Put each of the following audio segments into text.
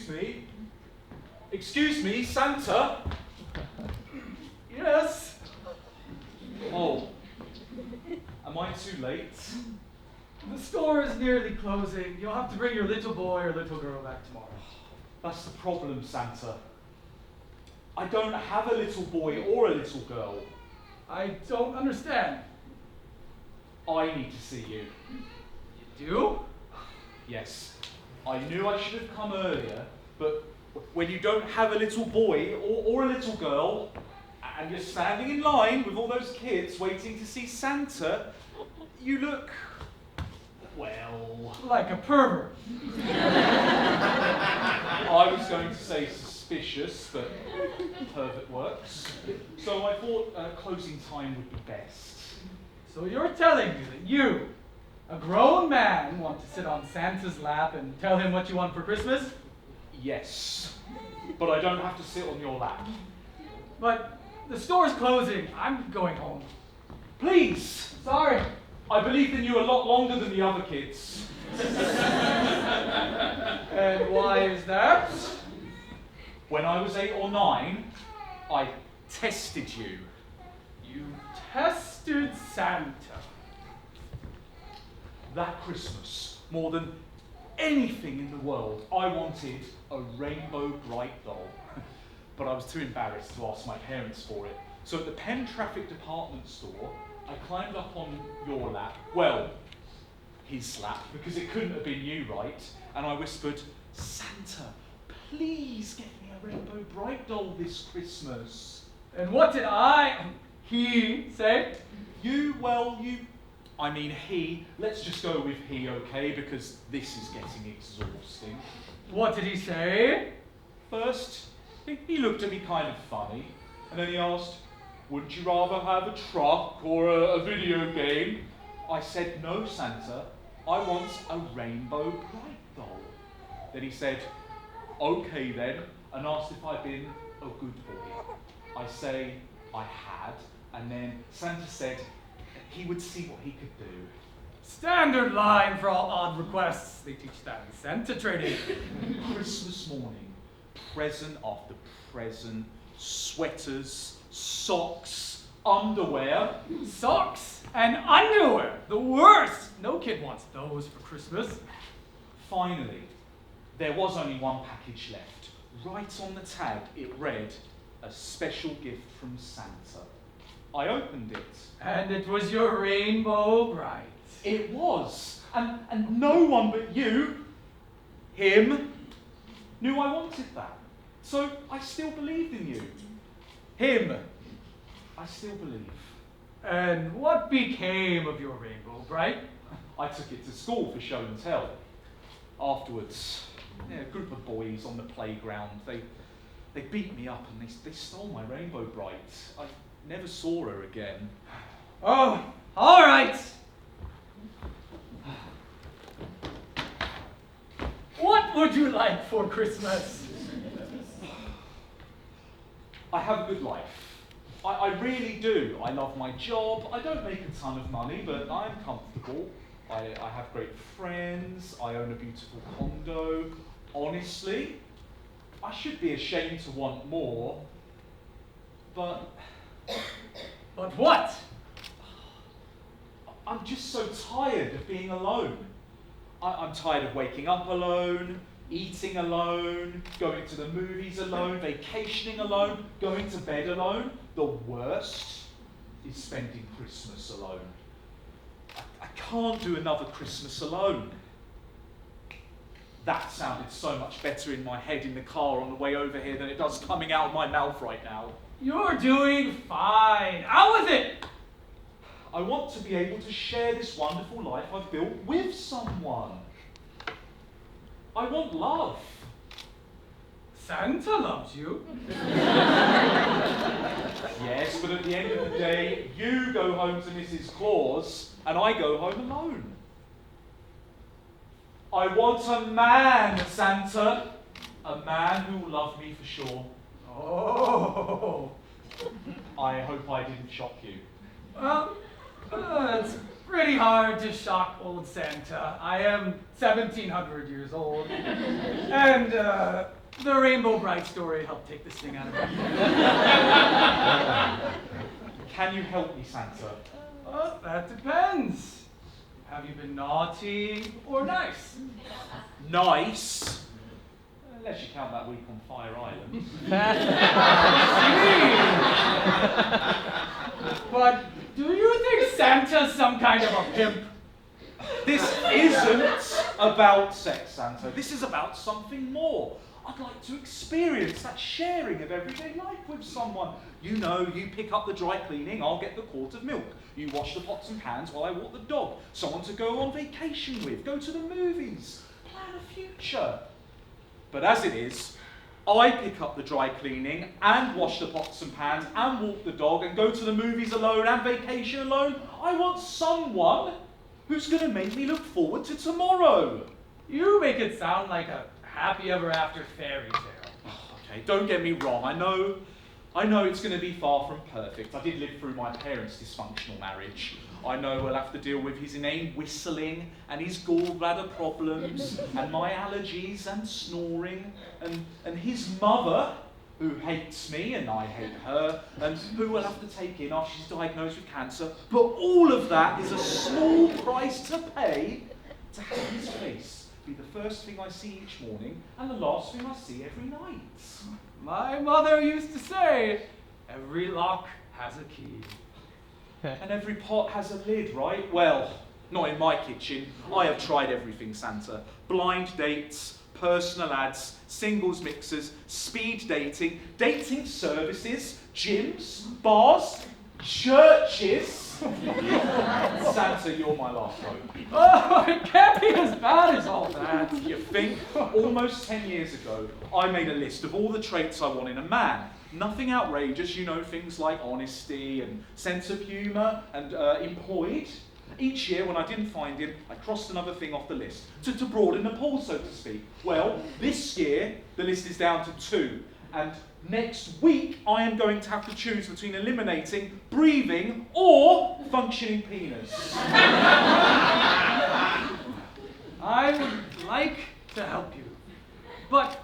Excuse me? Excuse me, Santa? Yes? Oh. Am I too late? The store is nearly closing. You'll have to bring your little boy or little girl back tomorrow. That's the problem, Santa. I don't have a little boy or a little girl. I don't understand. I need to see you. You do? Yes. I knew I should have come earlier, but when you don't have a little boy or a little girl, and you're standing in line with all those kids waiting to see Santa, you look, well... Like a pervert. I was going to say suspicious, but pervert works. So I thought closing time would be best. So you're telling me that you, a grown man, want to sit on Santa's lap and tell him what you want for Christmas? Yes, but I don't have to sit on your lap. But the store's closing. I'm going home. Please! Sorry. I believed in you a lot longer than the other kids. And why is that? When I was 8 or 9, I tested you. You tested Santa. That Christmas, more than anything in the world, I wanted a rainbow bright doll. But I was too embarrassed to ask my parents for it. So at the Penn Traffic Department store, I climbed up on your lap, well, his lap, because it couldn't have been you, right? And I whispered, Santa, please get me a rainbow bright doll this Christmas. And what did he say? He, let's just go with he, okay, because this is getting exhausting. What did he say? First, he looked at me kind of funny, and then he asked, wouldn't you rather have a truck or a video game? I said, no, Santa, I want a rainbow bright doll. Then he said, okay then, and asked if I'd been a good boy. I say, I had, and then Santa said he would see what he could do. Standard line for all odd requests. They teach that in Santa training. Christmas morning, present after present, sweaters, socks, underwear. Socks and underwear. The worst. No kid wants those for Christmas. Finally, there was only one package left. Right on the tag, it read, a special gift from Santa. I opened it. And it was your rainbow bright. It was. And no one but you, him, knew I wanted that. So I still believed in you. Him, I still believe. And what became of your rainbow bright? I took it to school for show and tell. Afterwards, a group of boys on the playground, they beat me up and they stole my rainbow bright. I never saw her again. Oh, all right. What would you like for Christmas? I have a good life. I really do. I love my job. I don't make a ton of money, but I'm comfortable. I have great friends. I own a beautiful condo. Honestly, I should be ashamed to want more, but... But what? I'm just so tired of being alone. I'm tired of waking up alone, eating alone, going to the movies alone, vacationing alone, going to bed alone. The worst is spending Christmas alone. I can't do another Christmas alone. That sounded so much better in my head in the car on the way over here than it does coming out of my mouth right now. You're doing fine. Out with it! I want to be able to share this wonderful life I've built with someone. I want love. Santa loves you. Yes, but at the end of the day, you go home to Mrs. Claus and I go home alone. I want a man, Santa. A man who will love me for sure. Oh. I hope I didn't shock you. Well, it's pretty hard to shock old Santa. I am 1,700 years old. And The Rainbow Bright story helped take the sting out of it. Can you help me, Santa? That depends. Have you been naughty or nice? Nice? Unless you count that week on Fire Island. But do you think Santa's some kind of a pimp? This isn't about sex, Santa. This is about something more. I'd like to experience that sharing of everyday life with someone. You know, you pick up the dry cleaning, I'll get the quart of milk. You wash the pots and pans while I walk the dog. Someone to go on vacation with, go to the movies, plan a future. But as it is, I pick up the dry cleaning and wash the pots and pans and walk the dog and go to the movies alone and vacation alone. I want someone who's going to make me look forward to tomorrow. You make it sound like a happy ever after fairy tale. Okay, don't get me wrong. I know it's going to be far from perfect. I did live through my parents' dysfunctional marriage. I know we'll have to deal with his inane whistling and his gallbladder problems and my allergies and snoring and his mother, who hates me and I hate her, and who will have to take in after she's diagnosed with cancer. But all of that is a small price to pay to have his face be the first thing I see each morning and the last thing I see every night. My mother used to say, every lock has a key. And every pot has a lid, right? Well, not in my kitchen. I have tried everything, Santa. Blind dates, personal ads, singles mixers, speed dating, dating services, gyms, bars, churches. Santa, you're my last hope. Oh, it can't be as bad as all that. You think? Almost 10 years ago, I made a list of all the traits I want in a man. Nothing outrageous, you know, things like honesty and sense of humour and employed. Each year, when I didn't find him, I crossed another thing off the list to broaden the pool, so to speak. Well, this year, the list is down to 2. And next week, I am going to have to choose between eliminating breathing or functioning penis. I would like to help you, but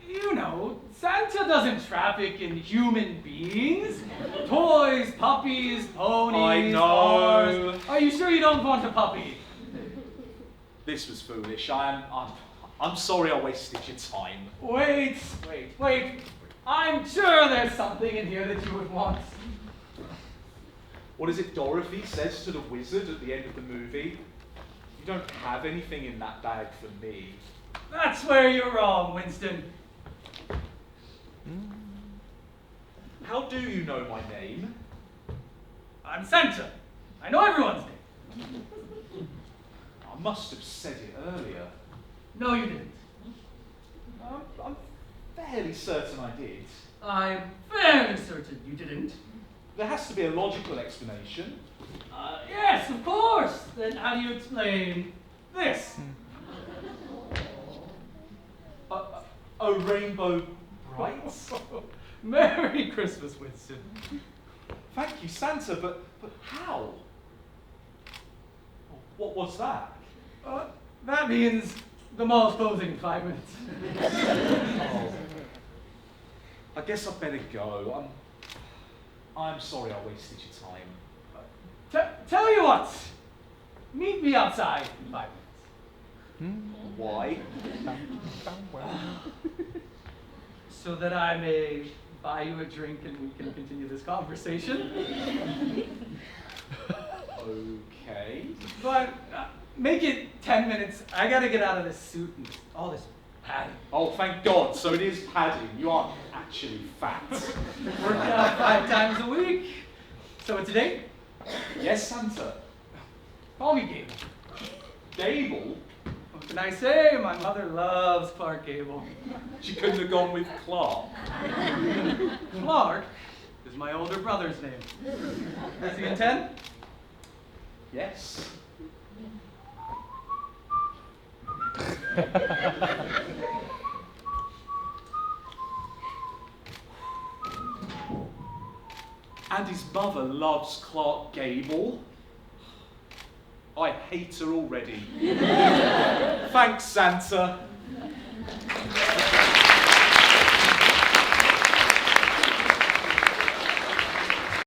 you know, Santa doesn't traffic in human beings. Toys, puppies, ponies, I know. cars. Are you sure you don't want a puppy? This was foolish. I'm sorry I wasted your time. Wait. I'm sure there's something in here that you would want. What is it Dorothy says to the wizard at the end of the movie? You don't have anything in that bag for me. That's where you're wrong, Winston. How do you know my name? I'm Santa. I know everyone's name. I must have said it earlier. No, you didn't. I'm fairly certain I did. I'm very certain you didn't. There has to be a logical explanation. Yes, of course. Then how do you explain this? A rainbow bright? Merry Christmas, Winston. Thank you, Santa, but how? What was that? That means the mall's closing in 5 minutes. Oh. I guess I'd better go. I'm sorry I wasted your time. Tell you what. Meet me outside in 5 minutes. Why? So that I may buy you a drink and we can continue this conversation. Okay. But make it 10 minutes. I gotta get out of this suit and all this padding. Oh, thank God. So it is padding. You aren't actually fat. Work out 5 times a week. So it's a date? Yes, Santa. Call me Gable. Gable? What can I say? My mother loves Clark Gable. She couldn't have gone with Clark. Clark is my older brother's name. Is he in 10? Yes. And his mother loves Clark Gable. I hate her already. Thanks, Santa.